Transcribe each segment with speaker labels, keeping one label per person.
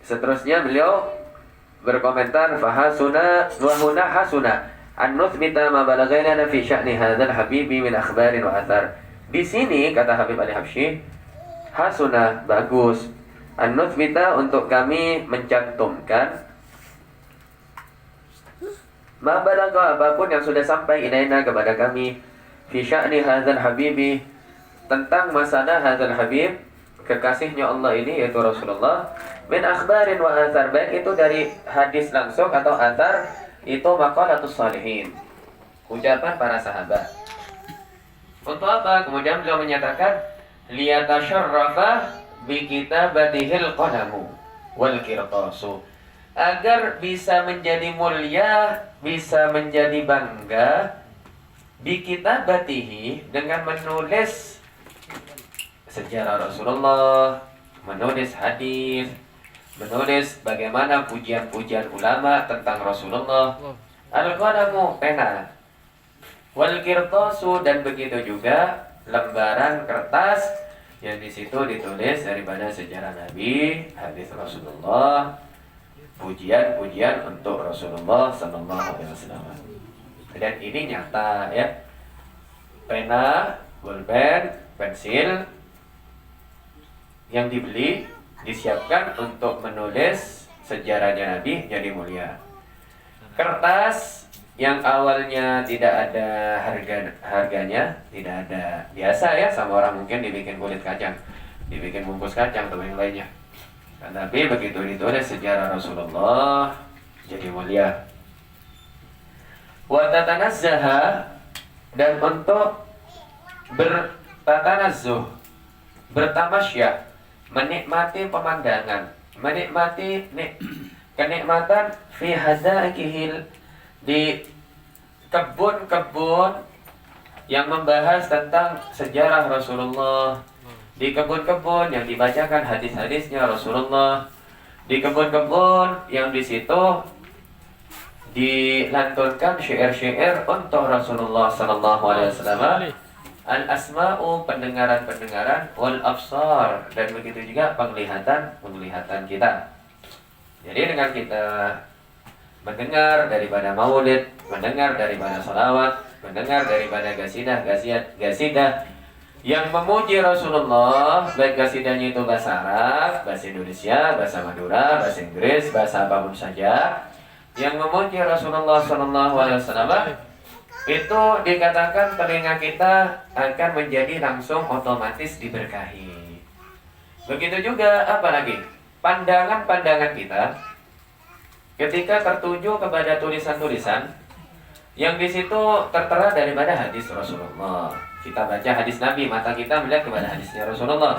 Speaker 1: Seterusnya beliau berkomentar fahasuna wa huna hasuna an nuthbita ma balagaina fi sya'ni hadzal habibi min akhbarin wa athar. Di sini kata Habib Ali Habsyi, hasuna bagus, an nuthbita untuk kami mencantumkan ma balagha apapun yang sudah sampai ilaina kepada kami fi sya'ni hadzal habibi tentang masalah hadzal habib kekasihnya Allah ini yaitu Rasulullah min akhbarin wa athar, baik itu dari hadis langsung atau athar itu maqalatus shalihin, ucapan para sahabat. Untuk apa? Kemudian beliau menyatakan liyatasharrafa bi kitabatihil qalamu wal qirtasu, agar bisa menjadi mulia, bisa menjadi bangga bi kitabatihi dengan menulis sejarah Rasulullah, menulis hadis, menulis bagaimana pujian-pujian ulama tentang Rasulullah. Al-qalamu pena, wal qirtasu dan begitu juga lembaran kertas yang di situ ditulis daripada sejarah Nabi, hadis Rasulullah, pujian-pujian untuk Rasulullah sallallahu alaihi wasallam. Dan ini nyata ya. Pena, pulpen, pensil yang dibeli disiapkan untuk menulis sejarahnya Nabi jadi mulia. Kertas yang awalnya tidak ada harganya, tidak ada, biasa ya, sama orang mungkin dibikin kulit kacang, dibikin bungkus kacang atau yang lainnya. Tapi begitu ditulis sejarah Rasulullah jadi mulia. Wa tatanazzaha, dan untuk bertatanazzuh, bertamasya, menikmati pemandangan, menikmati kenikmatan fi hadaikihil, di kebun-kebun yang membahas tentang sejarah Rasulullah, di kebun-kebun yang dibacakan hadis-hadisnya Rasulullah, di kebun-kebun yang di situ dilantunkan syair-syair untuk Rasulullah sallallahu alaihi wasallam. Al-asma'u, pendengaran-pendengaran, wal absar, dan begitu juga penglihatan kita. Jadi dengan kita mendengar daripada maulid, mendengar daripada salawat, mendengar daripada gasidah yang memuji Rasulullah, baik gasidahnya itu bahasa Arab, bahasa Indonesia, bahasa Madura, bahasa Inggris, bahasa apapun saja, yang memuji Rasulullah sallallahu alaihi wasallam, itu dikatakan telinga kita akan menjadi langsung otomatis diberkahi. Begitu juga apalagi pandangan-pandangan kita ketika tertuju kepada tulisan-tulisan yang di situ tertera daripada hadis Rasulullah. Kita baca hadis Nabi, mata kita melihat kepada hadisnya Rasulullah.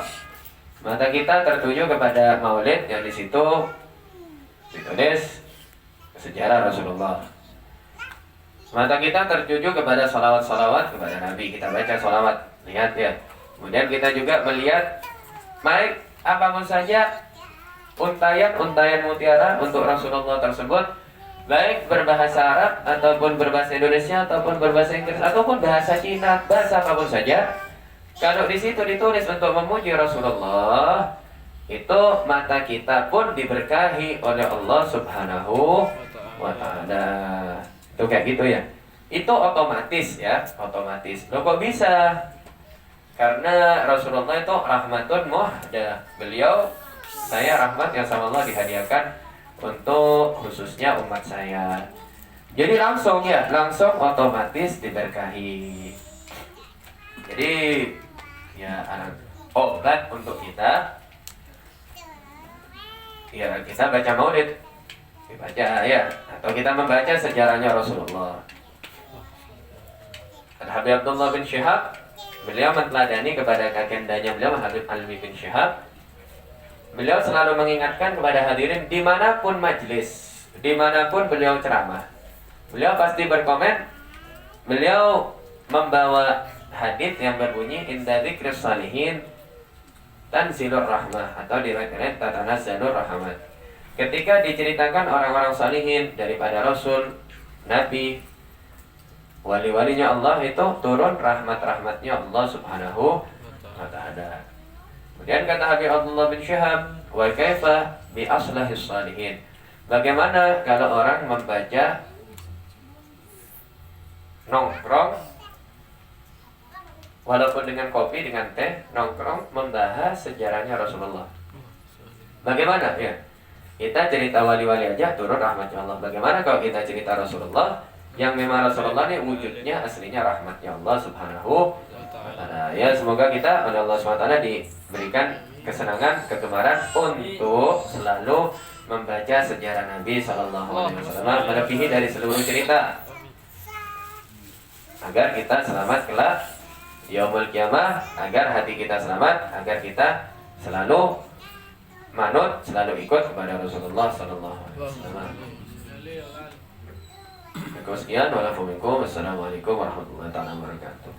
Speaker 1: Mata kita tertuju kepada maulid yang di situ ditulis sejarah Rasulullah. Mata kita tertuju kepada salawat-salawat kepada Nabi, kita baca salawat, lihat ya. Kemudian kita juga melihat baik apapun saja untayan-untayan mutiara untuk Rasulullah tersebut, baik berbahasa Arab ataupun berbahasa Indonesia ataupun berbahasa Inggris ataupun bahasa Cina, bahasa apapun saja. Kalau di situ ditulis untuk memuji Rasulullah, itu mata kita pun diberkahi oleh Allah Subhanahu wa taala. Itu kayak gitu ya. Itu otomatis ya, otomatis. Loh kok bisa? Karena Rasulullah itu rahmatun muhda. Beliau, saya rahmat yang sama Allah dihadiahkan untuk khususnya umat saya. Jadi langsung ya, langsung otomatis diberkahi. Jadi ya obat untuk kita. Ya kita baca maulid, dibaca ya, atau kita membaca sejarahnya Rasulullah. Habib Abdullah bin Syihab, beliau menteladani kepada kakendanya beliau Habib Alwi bin Syihab. Beliau selalu mengingatkan kepada hadirin dimanapun majlis, dimanapun beliau ceramah, beliau pasti berkomen. Beliau membawa hadis yang berbunyi inda dzikris salihin tanzilur rahmah, atau diriwayatkan tatanazzalur rahmat. Ketika diceritakan orang-orang salihin daripada Rasul, Nabi, wali-walinya Allah, itu turun rahmat-rahmatnya Allah Subhanahu wa ta'ala. Kemudian kata Habib Abdullah bin Syihab, wa kaifa bi aslahis salihin. Bagaimana kalau orang membaca nongkrong, walaupun dengan kopi, dengan teh, nongkrong membahas sejarahnya Rasulullah. Bagaimana ya? Kita cerita wali-wali aja turun rahmatnya Allah. Bagaimana kalau kita cerita Rasulullah yang memang Rasulullah ini wujudnya aslinya rahmatnya Allah Subhanahu wa ta'ala. Ya, semoga kita oleh Allah Subhanahu wa ta'ala diberikan kesenangan, kegemaran untuk selalu membaca sejarah Nabi Sallallahu Alaihi Wasallam melebihi dari seluruh cerita, agar kita selamat kelak yaumul qiyamah, agar hati kita selamat, agar kita selalu manut, selalu ikut kepada Rasulullah Sallallahu Alaihi Wasallam. Sekian, wassalamualaikum warahmatullahi wabarakatuh.